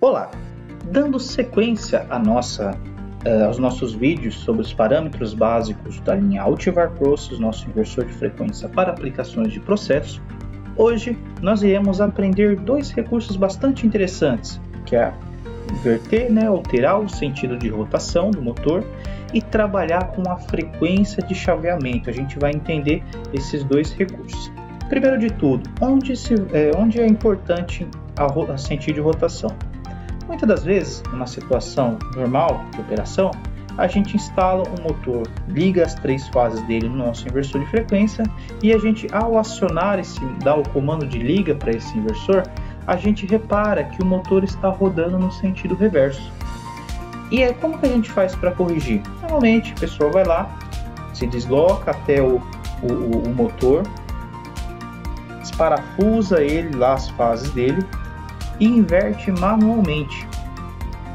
Olá! Dando sequência aos nossos vídeos sobre os parâmetros básicos da linha Altivar Process, nosso inversor de frequência para aplicações de processo, hoje nós iremos aprender dois recursos bastante interessantes, que é inverter, alterar o sentido de rotação do motor e trabalhar com a frequência de chaveamento. A gente vai entender esses dois recursos. Primeiro de tudo, onde é importante a sentido de rotação? Muitas das vezes, numa situação normal de operação, a gente instala o motor, liga as três fases dele no nosso inversor de frequência e a gente, ao acionar dar o comando de liga para esse inversor, a gente repara que o motor está rodando no sentido reverso. E aí, como que a gente faz para corrigir? Normalmente, a pessoa vai lá, se desloca até o motor, desparafusa ele lá, as fases dele, e inverte manualmente.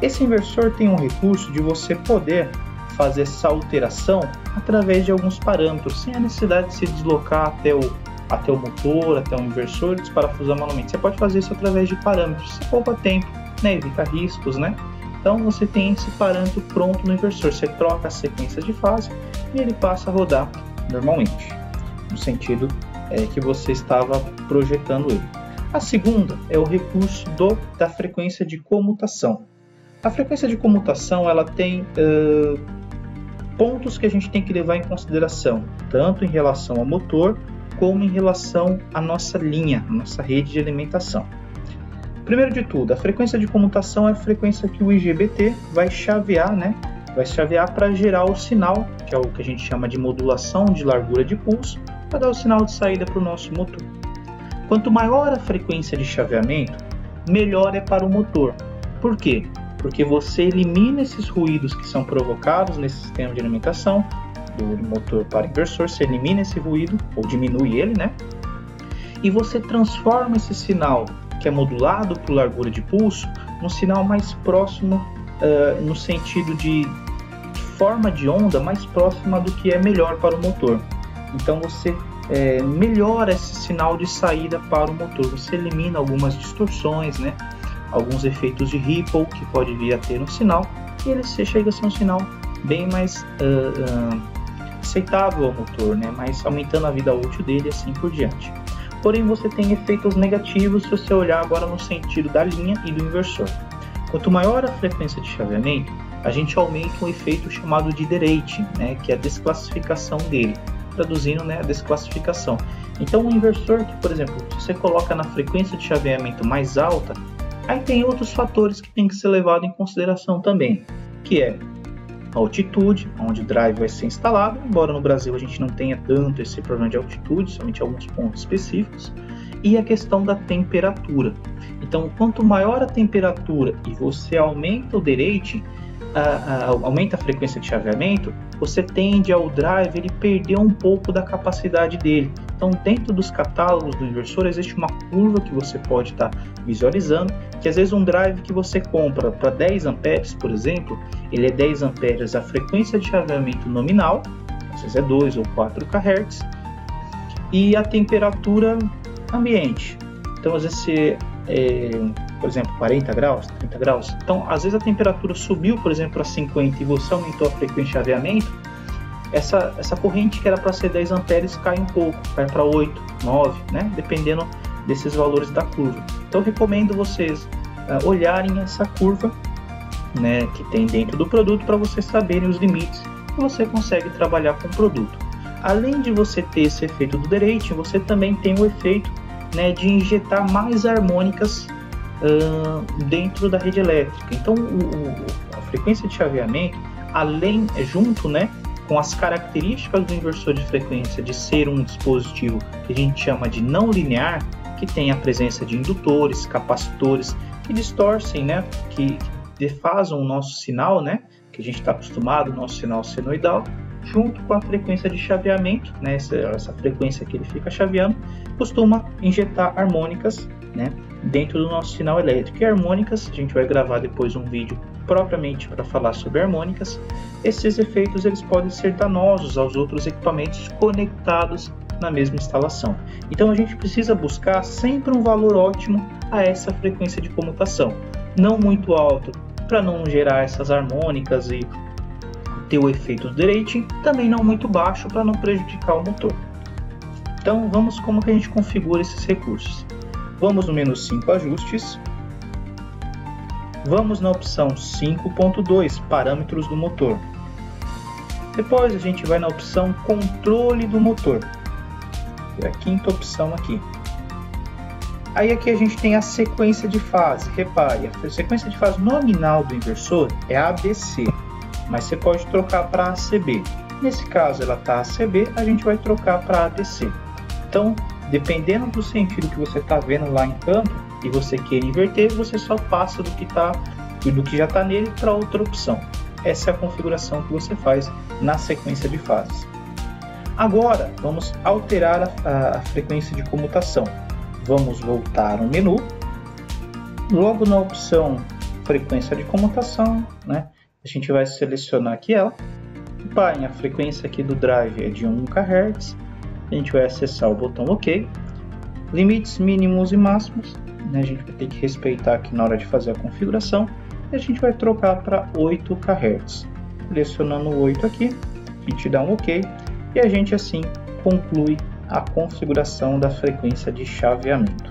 Esse inversor tem um recurso de você poder fazer essa alteração através de alguns parâmetros, sem a necessidade de se deslocar até o motor, até o inversor e desparafusar manualmente. Você pode fazer isso através de parâmetros, você poupa tempo, evita riscos, Então você tem esse parâmetro pronto no inversor, você troca a sequência de fase e ele passa a rodar normalmente, no sentido que você estava projetando ele. A segunda é o recurso da frequência de comutação. A frequência de comutação ela tem pontos que a gente tem que levar em consideração, tanto em relação ao motor, como em relação à nossa linha, à nossa rede de alimentação. Primeiro de tudo, a frequência de comutação é a frequência que o IGBT vai chavear, Vai chavear para gerar o sinal, que é o que a gente chama de modulação de largura de pulso, para dar o sinal de saída para o nosso motor. Quanto maior a frequência de chaveamento, melhor é para o motor. Por quê? Porque você elimina esses ruídos que são provocados nesse sistema de alimentação do motor para inversor, você elimina esse ruído ou diminui ele, E você transforma esse sinal que é modulado por largura de pulso num sinal mais próximo, no sentido de forma de onda mais próxima do que é melhor para o motor. Então você melhora esse sinal de saída para o motor, você elimina algumas distorções, alguns efeitos de ripple que pode vir a ter no sinal, e ele chega a ser um sinal bem mais aceitável ao motor, mas aumentando a vida útil dele e assim por diante. Porém, você tem efeitos negativos se você olhar agora no sentido da linha e do inversor. Quanto maior a frequência de chaveamento, a gente aumenta um efeito chamado de derating, que é a desclassificação dele. Traduzindo, a desclassificação. Então, um inversor que, por exemplo, se você coloca na frequência de chaveamento mais alta, aí tem outros fatores que tem que ser levado em consideração também, que é a altitude, onde o drive vai ser instalado, embora no Brasil a gente não tenha tanto esse problema de altitude, somente alguns pontos específicos, e a questão da temperatura. Então, quanto maior a temperatura e você aumenta o derating, aumenta a frequência de chaveamento, você tende ao drive ele perder um pouco da capacidade dele. Então, dentro dos catálogos do inversor existe uma curva que você pode estar visualizando, que às vezes um drive que você compra para 10 amperes, por exemplo, ele é 10 amperes a frequência de chaveamento nominal, às vezes é 2 ou 4 kHz, e a temperatura ambiente. Então, às vezes por exemplo, 40 graus, 30 graus. Então, às vezes a temperatura subiu, por exemplo, para 50 e você aumentou a frequência de chaveamento, essa corrente que era para ser 10 amperes cai um pouco, cai para 8, 9, dependendo desses valores da curva. Então, eu recomendo vocês olharem essa curva que tem dentro do produto para vocês saberem os limites que você consegue trabalhar com o produto. Além de você ter esse efeito do derating, você também tem o efeito de injetar mais harmônicas dentro da rede elétrica. Então a frequência de chaveamento, junto com as características do inversor de frequência de ser um dispositivo que a gente chama de não linear, que tem a presença de indutores, capacitores que distorcem, que defasam o nosso sinal, que a gente está acostumado, o nosso sinal senoidal, junto com a frequência de chaveamento, essa frequência que ele fica chaveando, costuma injetar harmônicas, dentro do nosso sinal elétrico. E harmônicas, a gente vai gravar depois um vídeo propriamente para falar sobre harmônicas. Esses efeitos eles podem ser danosos aos outros equipamentos conectados na mesma instalação. Então a gente precisa buscar sempre um valor ótimo a essa frequência de comutação. não muito alto para não gerar essas harmônicas e ter o efeito do derating, também não muito baixo para não prejudicar o motor. Então vamos como que a gente configura esses recursos. Vamos no menu 5 ajustes, vamos na opção 5.2 parâmetros do motor. Depois a gente vai na opção controle do motor, é a quinta opção aqui. Aí aqui a gente tem a sequência de fase. Repare, a sequência de fase nominal do inversor é ABC, mas você pode trocar para ACB. Nesse caso ela está ACB, a gente vai trocar para ADC. Então, dependendo do sentido que você está vendo lá em campo e você queira inverter, você só passa do que já está nele para outra opção. Essa é a configuração que você faz na sequência de fases. Agora vamos alterar a frequência de comutação. Vamos voltar ao menu, logo na opção frequência de comutação, né, a gente vai selecionar aqui ela. A frequência aqui do drive é de 1 kHz, a gente vai acessar o botão OK. Limites mínimos e máximos, né, a gente vai ter que respeitar aqui na hora de fazer a configuração, e a gente vai trocar para 8 kHz. Selecionando o 8 aqui, a gente dá um OK, e a gente assim conclui a configuração da frequência de chaveamento.